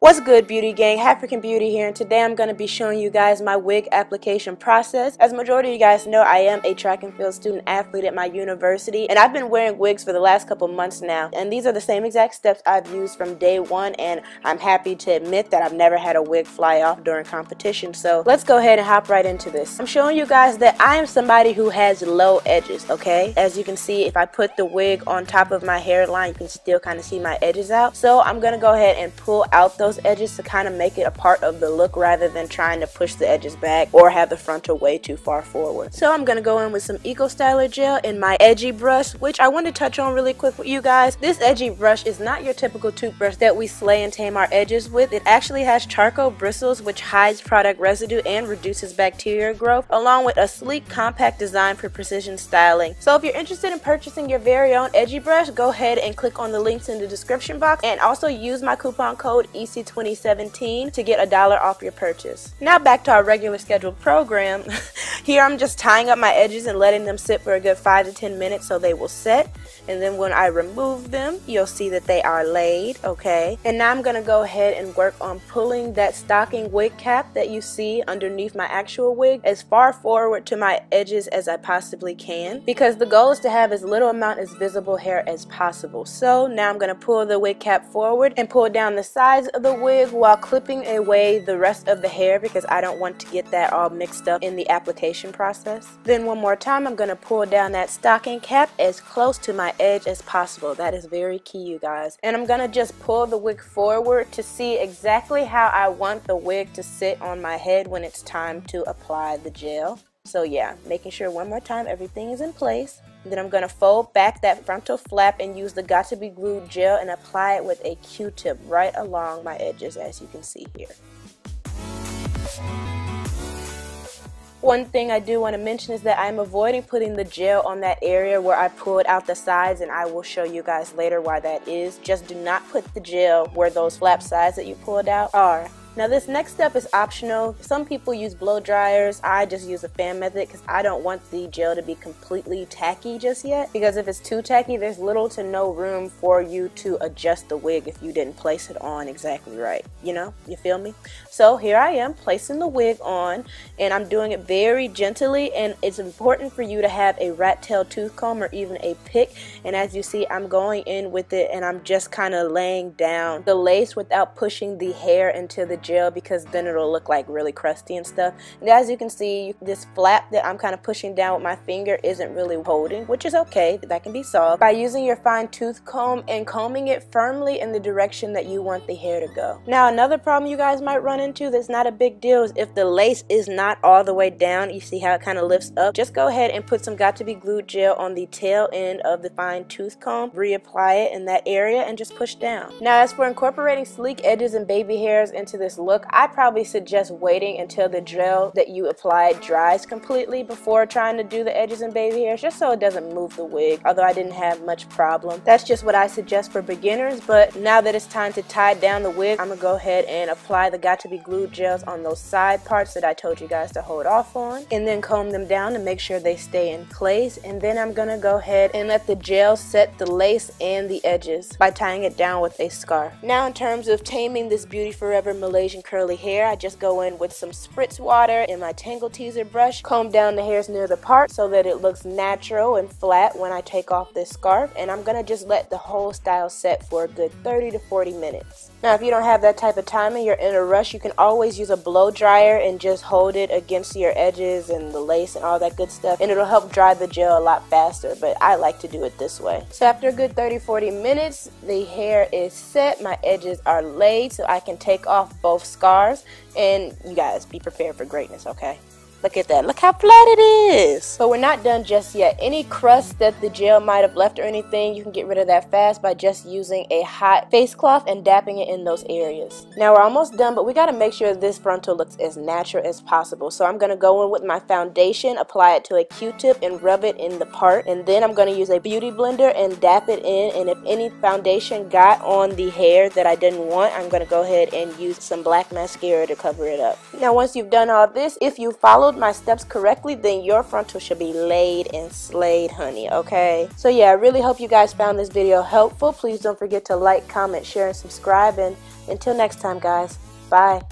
What's good, Beauty Gang? Halfrican Beauty here, and today I'm going to be showing you guys my wig application process. As majority of you guys know, I am a track and field student athlete at my university, and I've been wearing wigs for the last couple months now. And these are the same exact steps I've used from day one, and I'm happy to admit that I've never had a wig fly off during competition. So let's go ahead and hop right into this. I'm showing you guys that I am somebody who has low edges, okay? As you can see, if I put the wig on top of my hairline, you can still kind of see my edges out. So I'm going to go ahead and pull out those edges to kind of make it a part of the look rather than trying to push the edges back or have the frontal way too far forward. So I'm going to go in with some Eco Styler gel in my edgy brush, which I want to touch on really quick with you guys. This edgy brush is not your typical toothbrush that we slay and tame our edges with. It actually has charcoal bristles, which hides product residue and reduces bacteria growth, along with a sleek, compact design for precision styling. So if you're interested in purchasing your very own edgy brush, go ahead and click on the links in the description box, and also use my coupon code EC2017 to get $1 off your purchase. Now back to our regular scheduled program. Here I'm just tying up my edges and letting them sit for a good 5 to 10 minutes so they will set. And then when I remove them, you'll see that they are laid, okay? And now I'm going to go ahead and work on pulling that stocking wig cap that you see underneath my actual wig as far forward to my edges as I possibly can, because the goal is to have as little amount of visible hair as possible. So now I'm going to pull the wig cap forward and pull down the sides of the wig while clipping away the rest of the hair, because I don't want to get that all mixed up in the application process. Then one more time, I'm going to pull down that stocking cap as close to my edge as possible. That is very key, you guys. And I'm going to just pull the wig forward to see exactly how I want the wig to sit on my head when it's time to apply the gel. So yeah, making sure one more time everything is in place. Then I'm going to fold back that frontal flap and use the Got To Be Glued gel and apply it with a Q-tip right along my edges, as you can see here. One thing I do want to mention is that I'm avoiding putting the gel on that area where I pulled out the sides, and I will show you guys later why that is. Just do not put the gel where those flap sides that you pulled out are. Now this next step is optional. Some people use blow dryers. I just use a fan method because I don't want the gel to be completely tacky just yet, because if it's too tacky, there's little to no room for you to adjust the wig if you didn't place it on exactly right. You know, you feel me? So here I am placing the wig on, and I'm doing it very gently, and it's important for you to have a rat tail tooth comb or even a pick. And as you see, I'm going in with it and I'm just kind of laying down the lace without pushing the hair into the gel, because then it'll look like really crusty and stuff. And as you can see, this flap that I'm kind of pushing down with my finger isn't really holding, which is okay. That can be solved by using your fine tooth comb and combing it firmly in the direction that you want the hair to go. Now another problem you guys might run into that's not a big deal is if the lace is not all the way down. You see how it kind of lifts up? Just go ahead and put some Got To Be Glued gel on the tail end of the fine tooth comb, reapply it in that area, and just push down. Now as for incorporating sleek edges and baby hairs into this look, I probably suggest waiting until the gel that you applied dries completely before trying to do the edges and baby hairs, just so it doesn't move the wig, although I didn't have much problem. That's just what I suggest for beginners. But now that it's time to tie down the wig, I'm gonna go ahead and apply the Got To Be Glued gels on those side parts that I told you guys to hold off on, and then comb them down to make sure they stay in place. And then I'm gonna go ahead and let the gel set the lace and the edges by tying it down with a scarf. Now in terms of taming this Beauty Forever Malaysian curly hair, I just go in with some spritz water in my Tangle Teaser brush, comb down the hairs near the part so that it looks natural and flat when I take off this scarf, and I'm gonna just let the whole style set for a good 30 to 40 minutes. Now if you don't have that type of time and you're in a rush, you can always use a blow dryer and just hold it against your edges and the lace and all that good stuff, and it'll help dry the gel a lot faster, but I like to do it this way. So after a good 30-40 minutes, the hair is set, my edges are laid, so I can take off both scarves. And you guys, be prepared for greatness, okay? Look at that. Look how flat it is. But we're not done just yet. Any crust that the gel might have left or anything, you can get rid of that fast by just using a hot face cloth and dapping it in those areas. Now we're almost done, but we got to make sure this frontal looks as natural as possible. So I'm going to go in with my foundation, apply it to a Q-tip and rub it in the part. And then I'm going to use a beauty blender and dap it in. And if any foundation got on the hair that I didn't want, I'm going to go ahead and use some black mascara to cover it up. Now once you've done all this, if you followed followed my steps correctly, then your frontal should be laid and slayed, honey, okay? So yeah, I really hope you guys found this video helpful. Please don't forget to like, comment, share, and subscribe. And until next time, guys, bye.